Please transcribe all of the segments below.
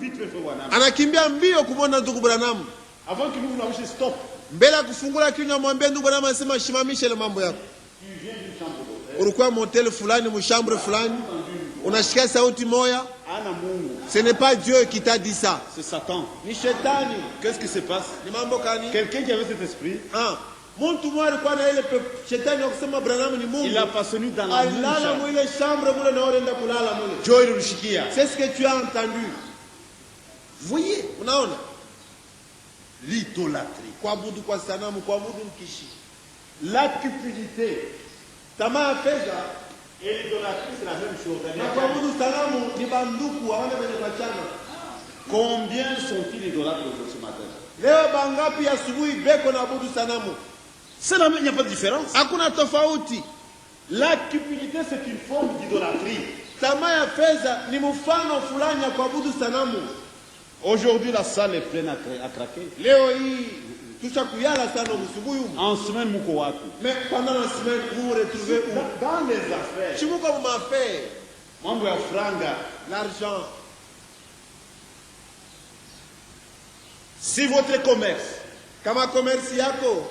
vite le frère Branham. Anakimbia mbio kumwona ndugu Branham. Avant qu'il ouvre la bouche, stop. Mbele ya kufungula kinywa mwambie ndugu Branham asema shimamisha ile mambo yako. Ulikuwa motel fulani, mshambre fulani, unasikia sauti moya. Ce n'est pas Dieu qui t'a dit ça. C'est Satan. Ni shetani. Qu'est-ce qui se passe? Ni mambo kani? Quelqu'un qui avait cet esprit. Mtu mmoja alikuwa na ile shetani akisema Branham ni Mungu. Il a passé nuit dans la nuit. Alala mwile chambre mule na anaenda kulala mule. Joe ilishikia. C'est ce que tu as entendu. Voyez, unaona? L'idolâtrie. Kuabudu kwa sanamu, kuabudu mkishi. La cupidité. Tamaa ya fedha et l'idolâtrie, c'est la même chose. Na kuabudu sanamu ni banduku hawana wenye machana. Combien sont-ils idolâtres ce matin? Leo bangapi asubuhi beko na abudu sanamu? Il n'y a pas de différence. Hakuna tofauti. La cupidité, c'est une forme d'idolâtrie. Tamaa ya fedha ni mfano fulani ya kuabudu sanamu. Aujourd'hui, la salle est pleine à craquer. Leo hii tushakuyala sana msubuhi huko. En semaine muko wapi? Mais pendant la semaine vous retrouvez dans les affaires. Chimuko maffaires. Mambo ya franga, l'argent. Si votre commerce, kama commerce yako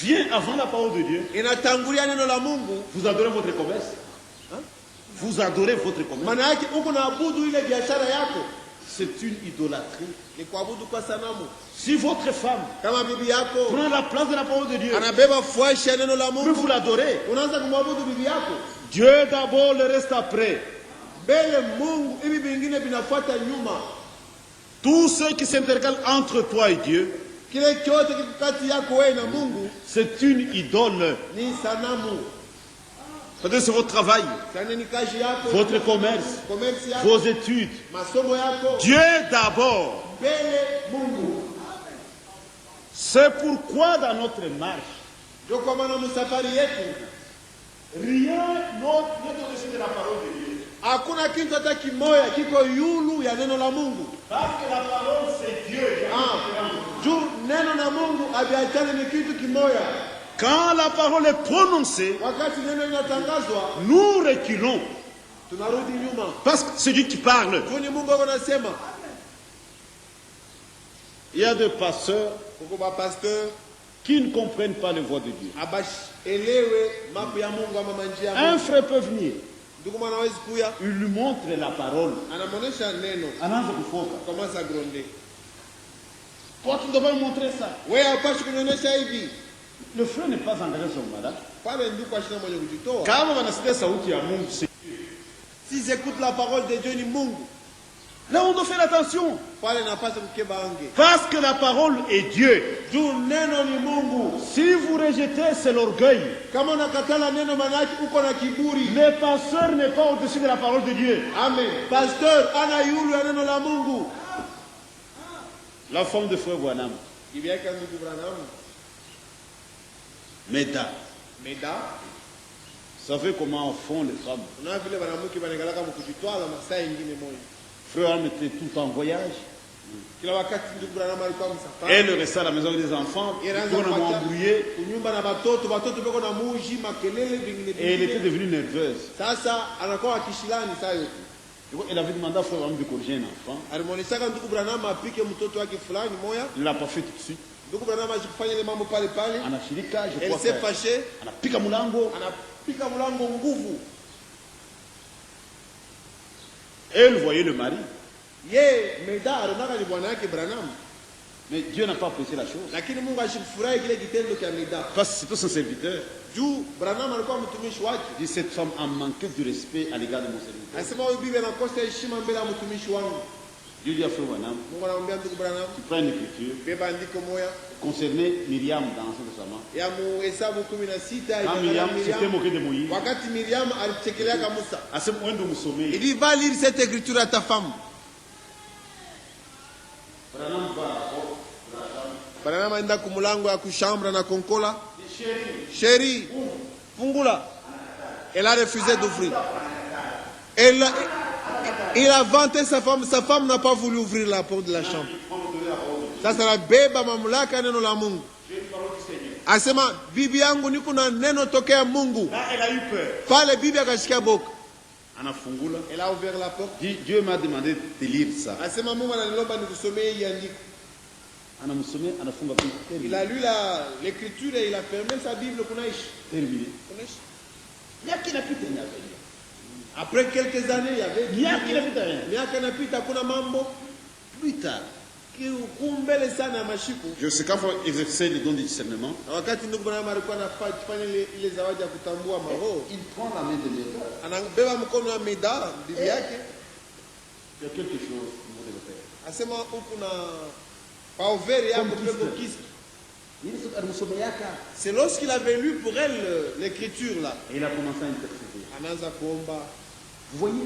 vient avant la parole de Dieu, inatangulia neno la Mungu, vous adorez votre commerce. Vous adorez votre commerce. Maana yake uko naabudu ile biashara yako. C'est une idolâtrie. Ni kuabudu kwa sanamu. Si votre femme kama bibi yako prend la place de la parole de Dieu, anabeba fuashi ya neno la Mungu, vous l'adorez. Unaanza kumwabudu bibi yako. Dieu d'abord, le reste après. Mbele Mungu, hivi vingine vinafuata nyuma. Tout ce qui s'intercale entre toi et Dieu, kile chote kiko kati yako wewe na Mungu, c'est une idole. Ni sanamu. C'est votre travail, votre commerce, vos études. Dieu d'abord. C'est pourquoi dans notre marche, rien n'autre au-dessus de la parole de Dieu. Hakuna kitu hata kimoja kiko yulu ya neno la Mungu. Parce que la parole c'est Dieu. Juu neno la Mungu abiachane ni kitu kimoja. Quand la parole est prononcée, nous reculons. Parce que c'est Dieu qui parle. Il y a des pasteurs qui ne comprennent pas les voix de Dieu. Un frère peut venir. Il lui montre la parole. Toi, tu devrais montrer ça. Le frère n'est pas engagé sur madame. S'ils écoutent la parole de Dieu, là on doit faire attention. Parce que la parole est Dieu. Si vous rejetez, c'est l'orgueil. Le pasteur n'est pas au-dessus de la parole de Dieu. Amen. Pasteur, la femme de frère Branham. Meda. Vous savez comment font les femmes? Frère Branham était tout le temps en voyage. Elle restait à la maison avec des enfants. Et elle était devenue nerveuse. Elle avait demandé à frère Branham de corriger un enfant. Il ne l'a pas fait tout de suite. Elle s'est fâchée. Elle voyait le mari. Mais Dieu n'a pas apprécié la chose. Parce que c'était son serviteur. Il dit cette femme a manqué du respect à l'égard de mon serviteur. Dieu dit à frère Branham, tu prends une écriture concernant Myriam dans l'Ancien Testament. Quand Myriam s'était moquée de Moïse, il dit va lire cette écriture à ta femme. Branham aenda kumulango ya kushambra na konkola. Chérie, fungula. Elle a refusé d'ouvrir. Il a vanté sa femme n'a pas voulu ouvrir la porte de la chambre. Ça sera beba mamlaka neno la Mungu. Asema bibi yangu niko na neno tokea Mungu. Là elle a eu peur. Pale bibi akashikia boka. Elle a ouvert la porte. Dieu m'a demandé de lire ça. Il a lu l'écriture et il a fermé sa Bible. Terminé. Après quelques années, il y avait plus tard. Je sais quand il faut exercer le don du discernement. Il prend la main de Méda. Il y a quelque chose que vous devez faire. C'est lorsqu'il avait lu pour elle l'écriture là. Et il a commencé à intercéder. Vous voyez?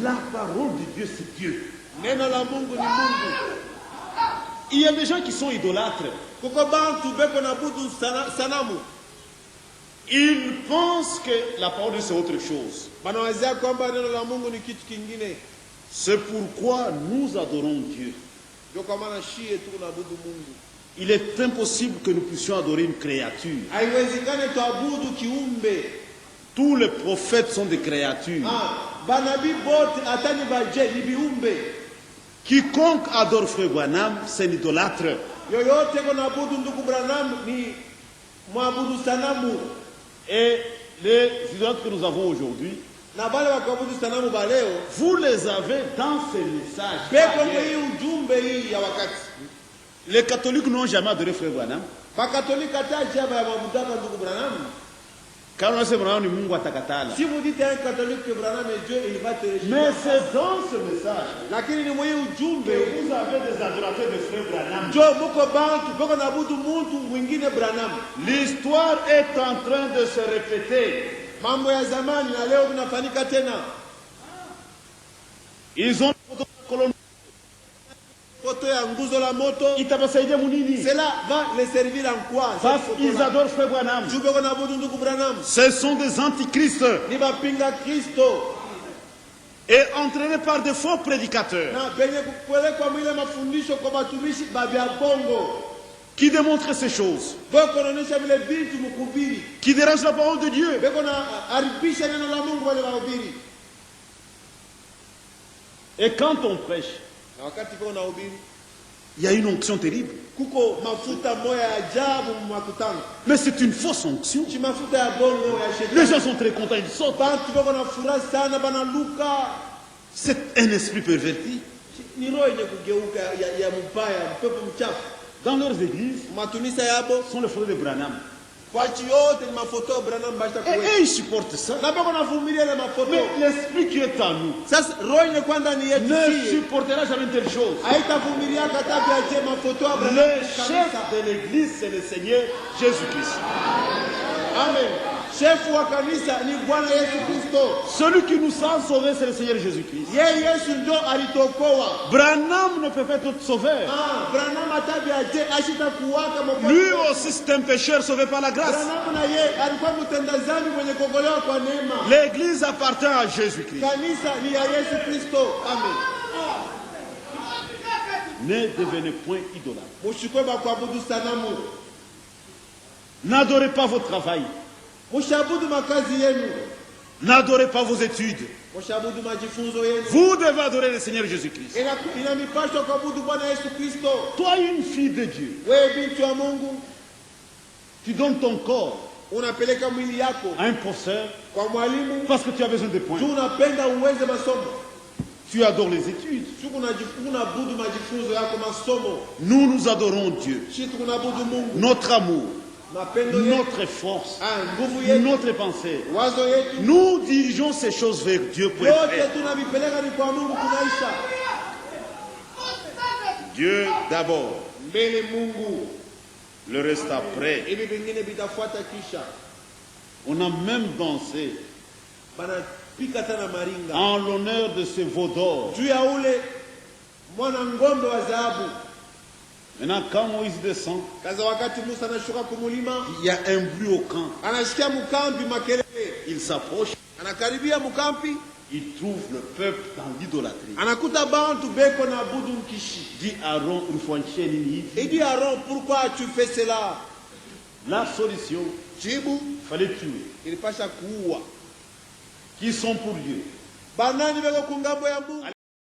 La parole de Dieu, c'est Dieu. Il y a des gens qui sont idolâtres. Ils pensent que la parole de Dieu c'est autre chose. C'est pourquoi nous adorons Dieu. Il est impossible que nous puissions adorer une créature. Tous les prophètes sont des créatures. Quiconque adore Frère Branham, c'est un idolâtre. Et les idolâtres que nous avons aujourd'hui, vous les avez dans ces messages. Les catholiques n'ont jamais adoré Frère Branham. Si vous dites à un catholique que Branham est Dieu, il va te rejeter. Mais c'est dans ce message que vous avez des adorateurs de Frère Branham. L'histoire est en train de se répéter. Ils ont cela va les servir en quoi? Parce qu'ils adorent Frère Branham. Ce sont des antichrists et entraînés par de faux prédicateurs qui démontrent ces choses, qui dérangent la parole de Dieu. Et quand on prêche, il y a une onction terrible. Mais c'est une fausse onction. Les gens sont très contents, ils sautent. C'est un esprit perverti. Dans leurs églises, sont les frères de Branham. Et ils supportent ça. Mais l'esprit qui est en nous ne supportera jamais telle chose. Le chef de l'église, c'est le Seigneur Jésus-Christ. Amen. Celui qui nous a sauvés, c'est le Seigneur Jésus-Christ. Branham ne peut pas être sauveur. Lui aussi, c'est un pécheur sauvé par la grâce. L'église appartient à Jésus-Christ. Ne devenez point idolâtre. N'adorez pas votre travail. N'adorez pas vos études. Vous devez adorer le Seigneur Jésus-Christ. Toi, une fille de Dieu, tu donnes ton corps à un professeur parce que tu as besoin de points. Tu adores les études. Nous adorons Dieu. Notre amour, notre force, notre pensée. Nous dirigeons ces choses vers Dieu pour être fait. Dieu d'abord, le reste après. On a même dansé en l'honneur de ce veau d'or. Maintenant, quand Moïse descend, il y a un bruit au camp. Il s'approche. Il trouve le peuple dans l'idolâtrie. Dit Aaron, il dit Aaron, pourquoi tu fais cela? La solution, il fallait tuer. qui sont pour Dieu. Banani beko kungambo ya Mungu.